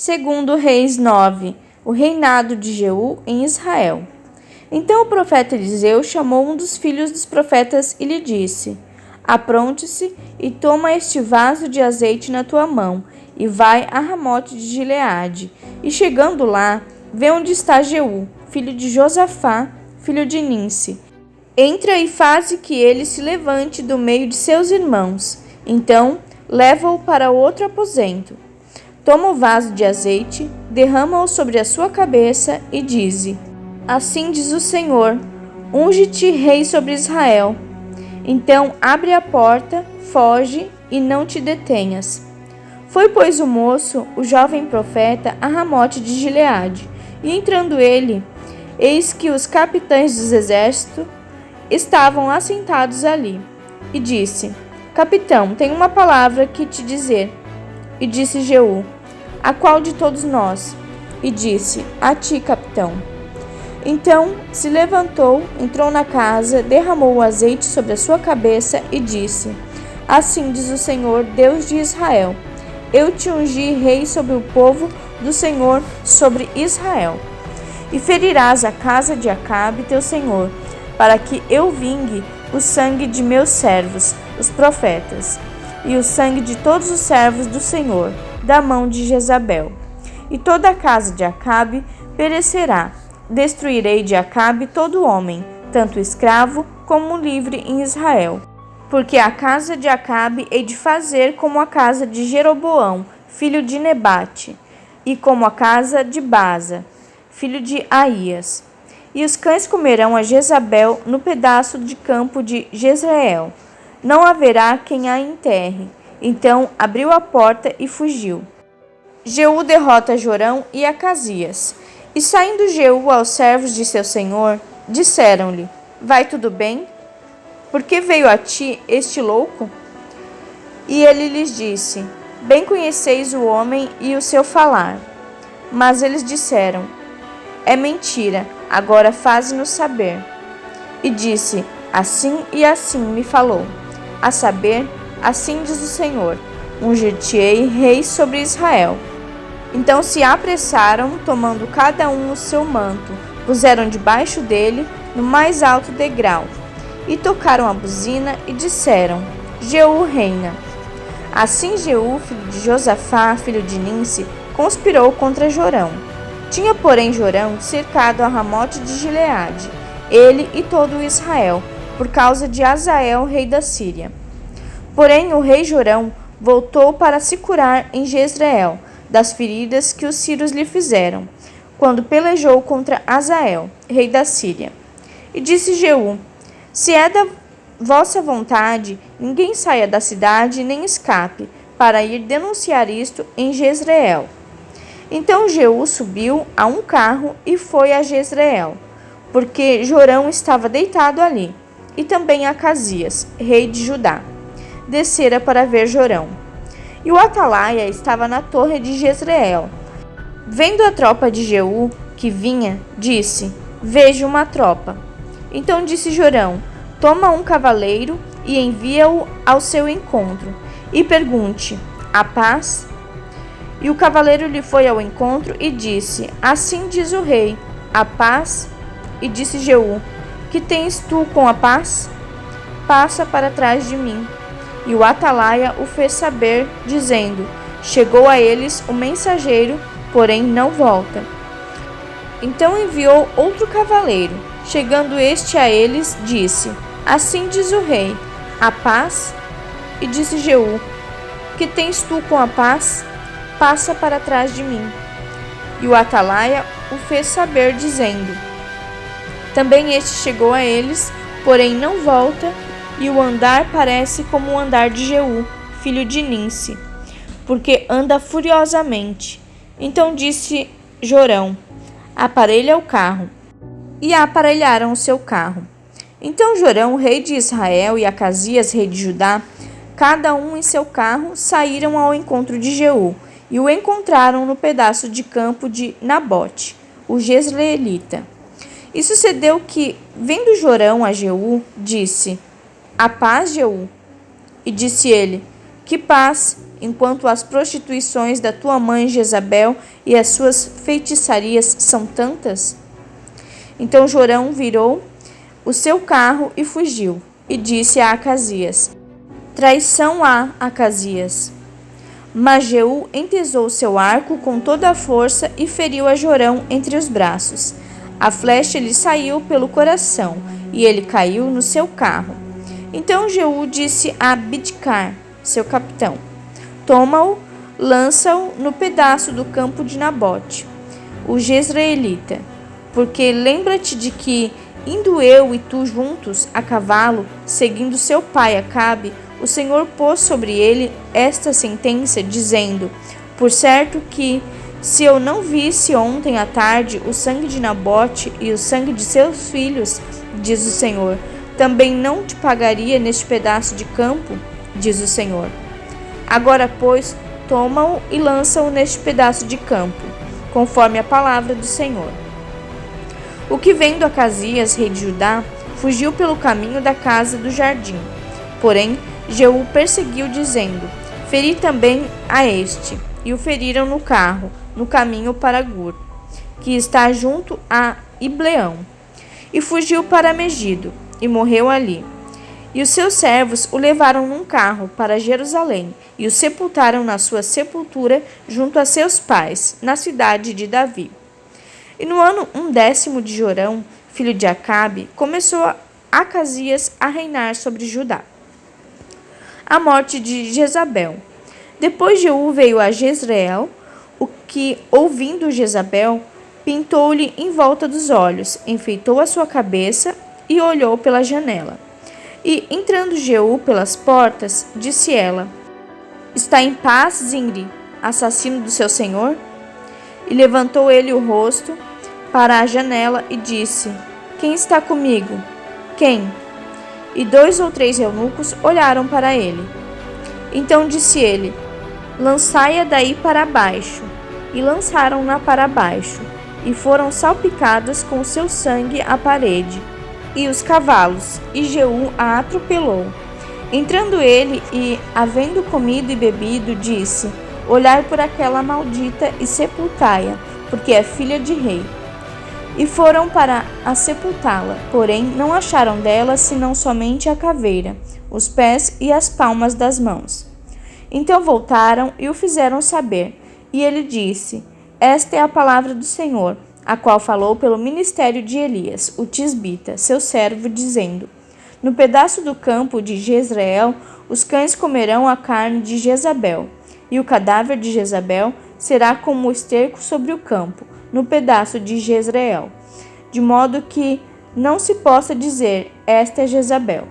Segundo Reis 9, o reinado de Jeú em Israel. Então o profeta Eliseu chamou um dos filhos dos profetas e lhe disse: Apronte-se e toma este vaso de azeite na tua mão, e vai a Ramote de Gileade. E chegando lá, vê onde está Jeú, filho de Josafá, filho de Ninsi. Entra e faze que ele se levante do meio de seus irmãos. Então leva-o para outro aposento. Toma o vaso de azeite, derrama-o sobre a sua cabeça e dize: Assim diz o Senhor, unge-te rei sobre Israel. Então abre a porta, foge e não te detenhas. Foi, pois, o moço, o jovem profeta, a Ramote de Gileade, e entrando ele, eis que os capitães dos exércitos estavam assentados ali. E disse: Capitão, tenho uma palavra que te dizer. E disse Jeú: A qual de todos nós? E disse: A ti, capitão. Então se levantou, entrou na casa, derramou o azeite sobre a sua cabeça e disse: Assim diz o Senhor, Deus de Israel: Eu te ungi rei sobre o povo do Senhor, sobre Israel. E ferirás a casa de Acabe, teu senhor, para que eu vingue o sangue de meus servos, os profetas, e o sangue de todos os servos do Senhor, da mão de Jezabel. E toda a casa de Acabe perecerá. Destruirei de Acabe todo homem, tanto escravo como livre em Israel. Porque a casa de Acabe hei de fazer como a casa de Jeroboão, filho de Nebate, e como a casa de Baasa, filho de Aías. E os cães comerão a Jezabel no pedaço de campo de Jezreel. Não haverá quem a enterre. Então abriu a porta e fugiu. Jeú derrota Jorão e Acasias. E saindo Jeú aos servos de seu senhor, disseram-lhe: Vai tudo bem? Por que veio a ti este louco? E ele lhes disse: Bem conheceis o homem e o seu falar. Mas eles disseram: É mentira, agora faze-nos saber. E disse: Assim e assim me falou. A saber, assim diz o Senhor: Ungir-te-ei rei sobre Israel. Então se apressaram, tomando cada um o seu manto, puseram debaixo dele, no mais alto degrau, e tocaram a buzina e disseram: Jeú reina. Assim Jeú, filho de Josafá, filho de Ninsi, conspirou contra Jorão. Tinha, porém, Jorão cercado a Ramote de Gileade, ele e todo o Israel, por causa de Azael, rei da Síria. Porém, o rei Jorão voltou para se curar em Jezreel, das feridas que os sírios lhe fizeram, quando pelejou contra Azael, rei da Síria. E disse Jeú: Se é da vossa vontade, ninguém saia da cidade nem escape, para ir denunciar isto em Jezreel. Então Jeú subiu a um carro e foi a Jezreel, porque Jorão estava deitado ali, e também Acasias, rei de Judá, descera para ver Jorão. E o atalaia estava na torre de Jezreel. Vendo a tropa de Jeú que vinha, disse: Vejo uma tropa. Então disse Jorão: Toma um cavaleiro e envia-o ao seu encontro, e pergunte: A paz? E o cavaleiro lhe foi ao encontro e disse: Assim diz o rei: A paz? E disse Jeú: Que tens tu com a paz? Passa para trás de mim. E o atalaia o fez saber, dizendo: Chegou a eles o mensageiro, porém não volta. Então enviou outro cavaleiro. Chegando este a eles, disse: Assim diz o rei: A paz? E disse Jeú: Que tens tu com a paz? Passa para trás de mim. E o atalaia o fez saber, dizendo: Também este chegou a eles, porém não volta, e o andar parece como o andar de Jeú, filho de Ninsi, porque anda furiosamente. Então disse Jorão: Aparelha o carro. E aparelharam o seu carro. Então Jorão, rei de Israel, e Acasias, rei de Judá, cada um em seu carro, saíram ao encontro de Jeú, e o encontraram no pedaço de campo de Nabote, o jezreelita. E sucedeu que, vendo Jorão a Jeú, disse: A paz, Jeú? E disse ele: Que paz? enquanto as prostituições da tua mãe Jezabel e as suas feitiçarias são tantas? Então Jorão virou o seu carro e fugiu, e disse a Acasias: Traição a Acasias. Mas Jeú entesou seu arco com toda a força e feriu a Jorão entre os braços. A flecha lhe saiu pelo coração, e ele caiu no seu carro. Então Jeú disse a Bidkar, seu capitão: Toma-o, lança-o no pedaço do campo de Nabote, o jezreelita, porque lembra-te de que, indo eu e tu juntos a cavalo, seguindo seu pai Acabe, o Senhor pôs sobre ele esta sentença, dizendo: Por certo que, se eu não visse ontem à tarde o sangue de Nabote e o sangue de seus filhos, diz o Senhor, também não te pagaria neste pedaço de campo, diz o Senhor. Agora, pois, toma-o e lança-o neste pedaço de campo, conforme a palavra do Senhor. O que vendo Acasias, rei de Judá, fugiu pelo caminho da casa do jardim. Porém, Jeú perseguiu, dizendo: Feri também a este. E o feriram no carro, no caminho para Gur, que está junto a Ibleão. E fugiu para Megido, e morreu ali. E os seus servos o levaram num carro para Jerusalém, e o sepultaram na sua sepultura junto a seus pais, na cidade de Davi. E no ano 10º de Jorão, filho de Acabe, começou Acasias a reinar sobre Judá. A morte de Jezabel. Depois Jeú veio a Jezreel, o que, ouvindo Jezabel, pintou-lhe em volta dos olhos, enfeitou a sua cabeça e olhou pela janela. E, entrando Jeú pelas portas, disse ela: Está em paz, Zimri, assassino do seu senhor? E levantou ele o rosto para a janela e disse: Quem está comigo? Quem? E 2 ou 3 eunucos olharam para ele. Então disse ele: Lançai-a daí para baixo. E lançaram-na para baixo, e foram salpicadas com seu sangue a parede e os cavalos, e Jeú a atropelou. Entrando ele e, havendo comido e bebido, disse: Olhai por aquela maldita e sepultai-a, porque é filha de rei. E foram para a sepultá-la, porém não acharam dela senão somente a caveira, os pés e as palmas das mãos. Então voltaram e o fizeram saber, e ele disse: Esta é a palavra do Senhor, a qual falou pelo ministério de Elias, o tisbita, seu servo, dizendo: No pedaço do campo de Jezreel, os cães comerão a carne de Jezabel, e o cadáver de Jezabel será como o esterco sobre o campo, no pedaço de Jezreel, de modo que não se possa dizer: Esta é Jezabel.